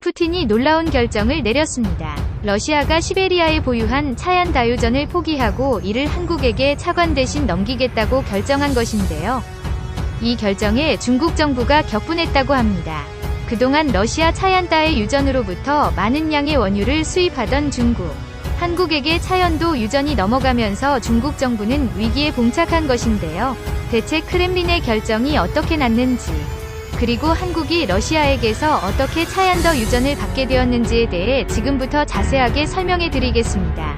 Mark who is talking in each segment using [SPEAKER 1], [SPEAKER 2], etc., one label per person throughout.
[SPEAKER 1] 푸틴이 놀라운 결정을 내렸습니다. 러시아가 시베리아에 보유한 차얀다유전을 포기하고 이를 한국에게 차관 대신 넘기겠다고 결정한 것인데요. 이 결정에 중국 정부가 격분했다고 합니다. 그동안 러시아 차얀다의 유전으로부터 많은 양의 원유를 수입하던 중국, 한국에게 차연도 유전이 넘어가면서 중국 정부는 위기에 봉착한 것인데요. 대체 크렘린의 결정이 어떻게 났는지, 그리고 한국이 러시아에게서 어떻게 차얀더 유전을 받게 되었는지에 대해 지금부터 자세하게 설명해 드리겠습니다.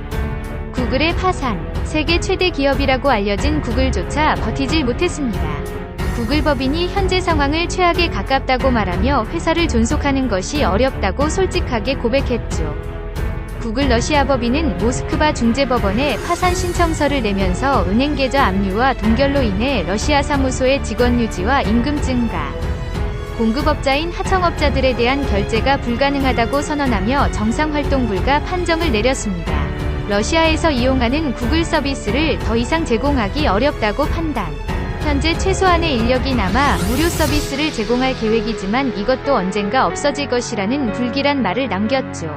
[SPEAKER 1] 구글의 파산. 세계 최대 기업이라고 알려진 구글조차 버티질 못했습니다. 구글 법인이 현재 상황을 최악에 가깝다고 말하며 회사를 존속하는 것이 어렵다고 솔직하게 고백했죠. 구글 러시아 법인은 모스크바 중재법원에 파산 신청서를 내면서 은행 계좌 압류와 동결로 인해 러시아 사무소의 직원 유지와 임금 증가, 공급업자인 하청업자들에 대한 결제가 불가능하다고 선언하며 정상활동 불가 판정을 내렸습니다. 러시아에서 이용하는 구글 서비스를 더 이상 제공하기 어렵다고 판단. 현재 최소한의 인력이 남아 무료 서비스를 제공할 계획이지만 이것도 언젠가 없어질 것이라는 불길한 말을 남겼죠.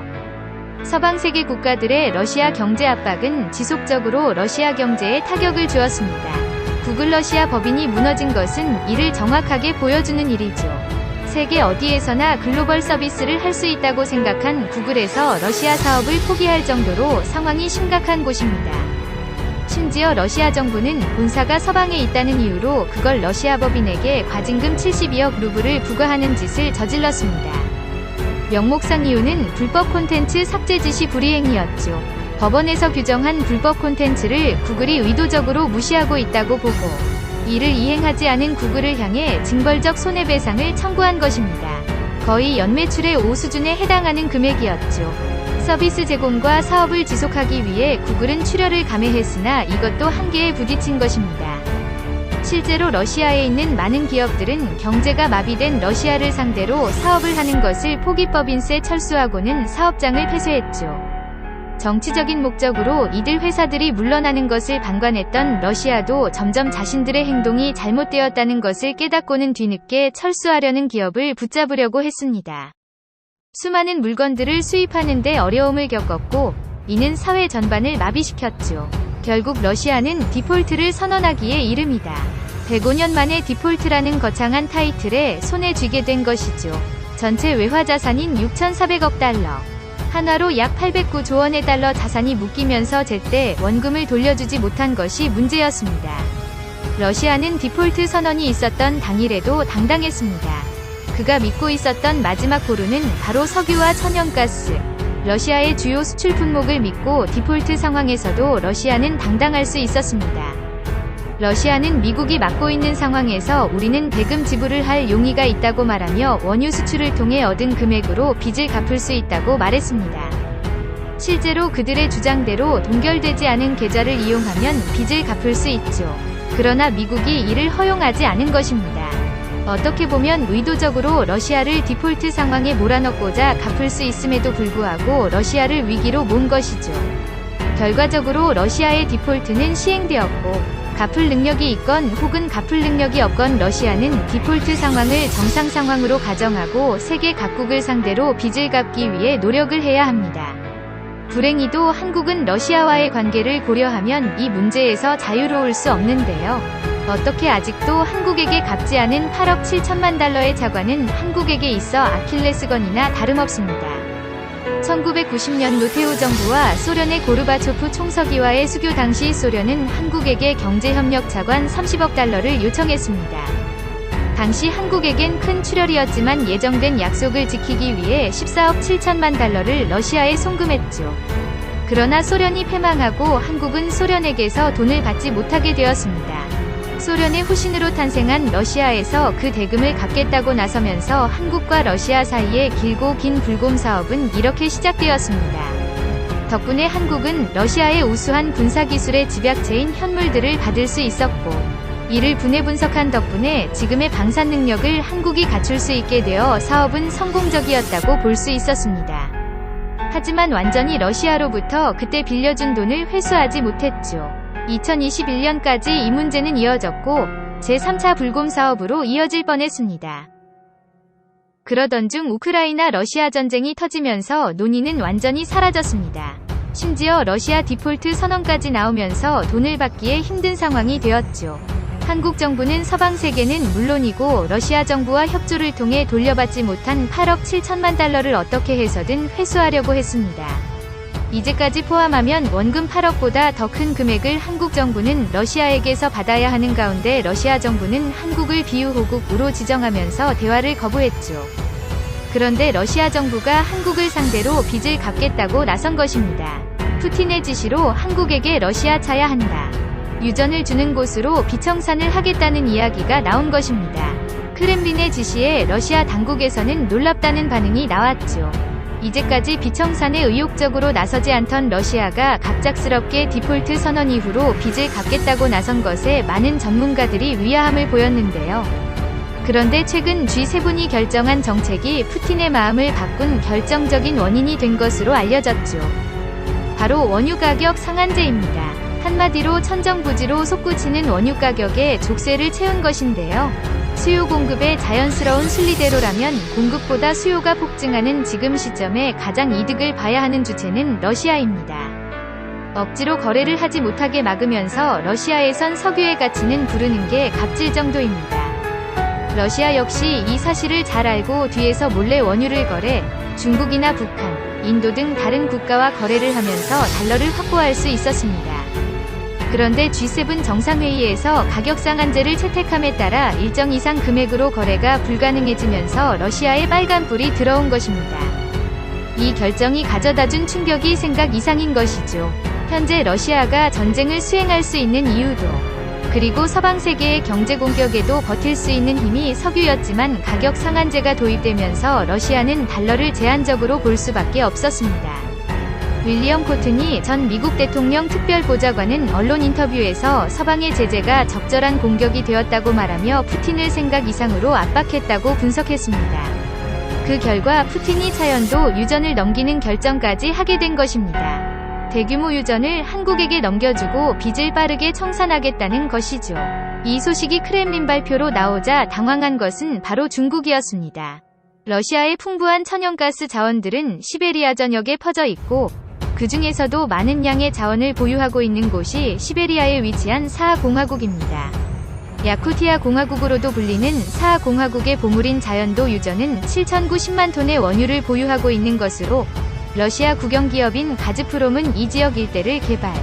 [SPEAKER 1] 서방 세계 국가들의 러시아 경제 압박은 지속적으로 러시아 경제에 타격을 주었습니다. 구글 러시아 법인이 무너진 것은 이를 정확하게 보여주는 일이죠. 세계 어디에서나 글로벌 서비스를 할 수 있다고 생각한 구글에서 러시아 사업을 포기할 정도로 상황이 심각한 곳입니다. 심지어 러시아 정부는 본사가 서방에 있다는 이유로 그걸 러시아 법인에게 과징금 72억 루블을 부과하는 짓을 저질렀습니다. 명목상 이유는 불법 콘텐츠 삭제 지시 불이행이었죠. 법원에서 규정한 불법 콘텐츠를 구글이 의도적으로 무시하고 있다고 보고 이를 이행하지 않은 구글을 향해 징벌적 손해배상을 청구한 것입니다. 거의 연매출의 5 수준에 해당하는 금액이었죠. 서비스 제공과 사업을 지속하기 위해 구글은 출혈을 감행했으나 이것도 한계에 부딪힌 것입니다. 실제로 러시아에 있는 많은 기업들은 경제가 마비된 러시아를 상대로 사업을 하는 것을 포기법인세 철수하고는 사업장을 폐쇄했죠. 정치적인 목적으로 이들 회사들이 물러나는 것을 방관했던 러시아도 점점 자신들의 행동이 잘못되었다는 것을 깨닫고는 뒤늦게 철수하려는 기업을 붙잡으려고 했습니다. 수많은 물건들을 수입하는 데 어려움을 겪었고 이는 사회 전반을 마비시켰죠. 결국 러시아는 디폴트를 선언하기에 이릅니다. 105년 만에 디폴트라는 거창한 타이틀에 손에 쥐게 된 것이죠. 전체 외화 자산인 6,400억 달러. 한화로 약 809조 원의 달러 자산이 묶이면서 제때 원금을 돌려주지 못한 것이 문제였습니다. 러시아는 디폴트 선언이 있었던 당일에도 당당했습니다. 그가 믿고 있었던 마지막 보루는 바로 석유와 천연가스. 러시아의 주요 수출 품목을 믿고 디폴트 상황에서도 러시아는 당당할 수 있었습니다. 러시아는 미국이 막고 있는 상황에서 우리는 대금 지불을 할 용의가 있다고 말하며 원유 수출을 통해 얻은 금액으로 빚을 갚을 수 있다고 말했습니다. 실제로 그들의 주장대로 동결되지 않은 계좌를 이용하면 빚을 갚을 수 있죠. 그러나 미국이 이를 허용하지 않은 것입니다. 어떻게 보면 의도적으로 러시아를 디폴트 상황에 몰아넣고자 갚을 수 있음에도 불구하고 러시아를 위기로 모은 것이죠. 결과적으로 러시아의 디폴트는 시행되었고 갚을 능력이 있건 혹은 갚을 능력이 없건 러시아는 디폴트 상황을 정상 상황으로 가정하고 세계 각국을 상대로 빚을 갚기 위해 노력을 해야 합니다. 불행히도 한국은 러시아와의 관계를 고려하면 이 문제에서 자유로울 수 없는데요. 어떻게 아직도 한국에게 갚지 않은 8억 7천만 달러의 차관은 한국에게 있어 아킬레스건이나 다름없습니다. 1990년 노태우 정부와 소련의 고르바초프 총서기와의 수교 당시 소련은 한국에게 경제협력 차관 30억 달러를 요청했습니다. 당시 한국에겐 큰 출혈이었지만 예정된 약속을 지키기 위해 14억 7천만 달러를 러시아에 송금했죠. 그러나 소련이 패망하고 한국은 소련에게서 돈을 받지 못하게 되었습니다. 소련의 후신으로 탄생한 러시아에서 그 대금을 갚겠다고 나서면서 한국과 러시아 사이의 길고 긴 불곰 사업은 이렇게 시작되었습니다. 덕분에 한국은 러시아의 우수한 군사기술의 집약체인 현물들을 받을 수 있었고 이를 분해 분석한 덕분에 지금의 방산 능력을 한국이 갖출 수 있게 되어 사업은 성공적이었다고 볼 수 있었습니다. 하지만 완전히 러시아로부터 그때 빌려준 돈을 회수하지 못했죠. 2021년까지 이 문제는 이어졌고 제3차 불곰 사업으로 이어질 뻔했습니다. 그러던 중 우크라이나 러시아 전쟁이 터지면서 논의는 완전히 사라졌습니다. 심지어 러시아 디폴트 선언까지 나오면서 돈을 받기에 힘든 상황이 되었죠. 한국 정부는 서방 세계는 물론이고 러시아 정부와 협조를 통해 돌려받지 못한 8억 7천만 달러를 어떻게 해서든 회수하려고 했습니다. 이제까지 포함하면 원금 8억보다 더 큰 금액을 한국 정부는 러시아에게서 받아야 하는 가운데 러시아 정부는 한국을 비유호국으로 지정하면서 대화를 거부했죠. 그런데 러시아 정부가 한국을 상대로 빚을 갚겠다고 나선 것입니다. 푸틴의 지시로 한국에게 러시아 차야 한다. 유전을 주는 곳으로 비청산을 하겠다는 이야기가 나온 것입니다. 크렘린의 지시에 러시아 당국에서는 놀랍다는 반응이 나왔죠. 이제까지 비청산에 의욕적으로 나서지 않던 러시아가 갑작스럽게 디폴트 선언 이후로 빚을 갚겠다고 나선 것에 많은 전문가들이 위화함을 보였는데요. 그런데 최근 G7이 결정한 정책이 푸틴의 마음을 바꾼 결정적인 원인이 된 것으로 알려졌죠. 바로 원유 가격 상한제입니다. 한마디로 천정부지로 솟구치는 원유 가격에 족쇄를 채운 것인데요. 수요 공급의 자연스러운 순리대로라면 공급보다 수요가 폭증하는 지금 시점에 가장 이득을 봐야 하는 주체는 러시아입니다. 억지로 거래를 하지 못하게 막으면서 러시아에선 석유의 가치는 부르는 게 갑질 정도입니다. 러시아 역시 이 사실을 잘 알고 뒤에서 몰래 원유를 거래 중국이나 북한, 인도 등 다른 국가와 거래를 하면서 달러를 확보할 수 있었습니다. 그런데 G7 정상회의에서 가격 상한제를 채택함에 따라 일정 이상 금액으로 거래가 불가능해지면서 러시아에 빨간불이 들어온 것입니다. 이 결정이 가져다준 충격이 생각 이상인 것이죠. 현재 러시아가 전쟁을 수행할 수 있는 이유도, 그리고 서방 세계의 경제 공격에도 버틸 수 있는 힘이 석유였지만 가격 상한제가 도입되면서 러시아는 달러를 제한적으로 볼 수밖에 없었습니다. 윌리엄 코트니 전 미국 대통령 특별보좌관은 언론 인터뷰에서 서방의 제재가 적절한 공격이 되었다고 말하며 푸틴을 생각 이상으로 압박했다고 분석했습니다. 그 결과 푸틴이 차연도 유전을 넘기는 결정까지 하게 된 것입니다. 대규모 유전을 한국에게 넘겨주고 빚을 빠르게 청산하겠다는 것이죠. 이 소식이 크렘린 발표로 나오자 당황한 것은 바로 중국이었습니다. 러시아의 풍부한 천연가스 자원들은 시베리아 전역에 퍼져 있고 그 중에서도 많은 양의 자원을 보유하고 있는 곳이 시베리아에 위치한 사하공화국입니다. 야쿠티아 공화국으로도 불리는 사하공화국의 보물인 자연도 유전은 7,910만 톤의 원유를 보유하고 있는 것으로 러시아 국영기업인 가즈프롬은 이 지역 일대를 개발,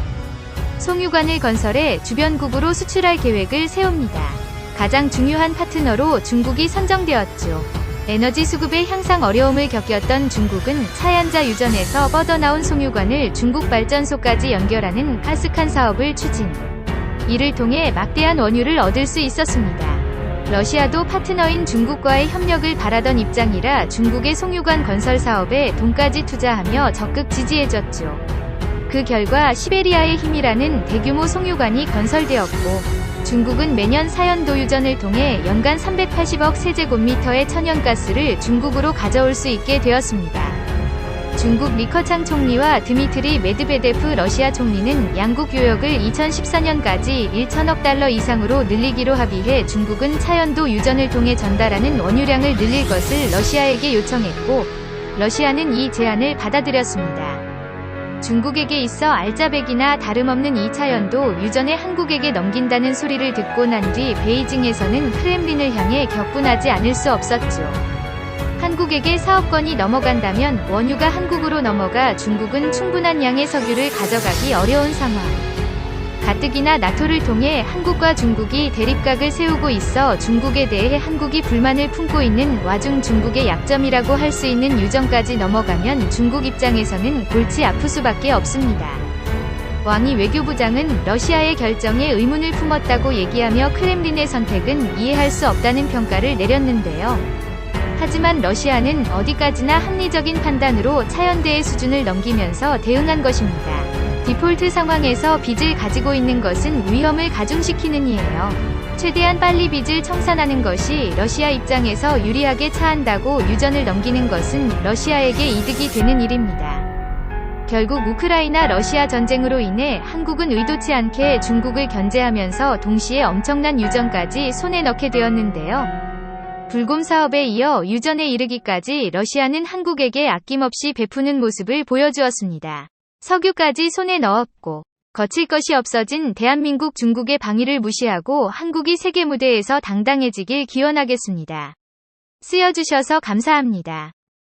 [SPEAKER 1] 송유관을 건설해 주변국으로 수출할 계획을 세웁니다. 가장 중요한 파트너로 중국이 선정되었죠. 에너지 수급의 향상 어려움을 겪었던 중국은 차얀자 유전에서 뻗어나온 송유관을 중국 발전소까지 연결하는 가스칸 사업을 추진. 이를 통해 막대한 원유를 얻을 수 있었습니다. 러시아도 파트너인 중국과의 협력을 바라던 입장이라 중국의 송유관 건설 사업에 돈까지 투자하며 적극 지지해줬죠. 그 결과 시베리아의 힘이라는 대규모 송유관이 건설되었고 중국은 매년 사연도 유전을 통해 연간 380억 세제곱미터의 천연가스를 중국으로 가져올 수 있게 되었습니다. 중국 리커창 총리와 드미트리 메드베데프 러시아 총리는 양국 교역을 2014년까지 1천억 달러 이상으로 늘리기로 합의해 중국은 차연도 유전을 통해 전달하는 원유량을 늘릴 것을 러시아에게 요청했고 러시아는 이 제안을 받아들였습니다. 중국에게 있어 알짜배기나 다름없는 2차 연도 유전을 한국에게 넘긴다는 소리를 듣고 난 뒤 베이징에서는 크렘린을 향해 격분하지 않을 수 없었죠. 한국에게 사업권이 넘어간다면 원유가 한국으로 넘어가 중국은 충분한 양의 석유를 가져가기 어려운 상황. 가뜩이나 나토를 통해 한국과 중국이 대립각을 세우고 있어 중국에 대해 한국이 불만을 품고 있는 와중 중국의 약점이라고 할 수 있는 유전까지 넘어가면 중국 입장에서는 골치 아플 수밖에 없습니다. 왕이 외교부장은 러시아의 결정에 의문을 품었다고 얘기하며 크렘린의 선택은 이해할 수 없다는 평가를 내렸는데요. 하지만 러시아는 어디까지나 합리적인 판단으로 차연대의 수준을 넘기면서 대응한 것입니다. 디폴트 상황에서 빚을 가지고 있는 것은 위험을 가중시키는 이에요. 최대한 빨리 빚을 청산하는 것이 러시아 입장에서 유리하게 차한다고 유전을 넘기는 것은 러시아에게 이득이 되는 일입니다. 결국 우크라이나 러시아 전쟁으로 인해 한국은 의도치 않게 중국을 견제하면서 동시에 엄청난 유전까지 손에 넣게 되었는데요. 불곰 사업에 이어 유전에 이르기까지 러시아는 한국에게 아낌없이 베푸는 모습을 보여주었습니다. 석유까지 손에 넣었고 거칠 것이 없어진 대한민국 중국의 방위를 무시하고 한국이 세계 무대에서 당당해지길 기원하겠습니다. 쓰여주셔서 감사합니다.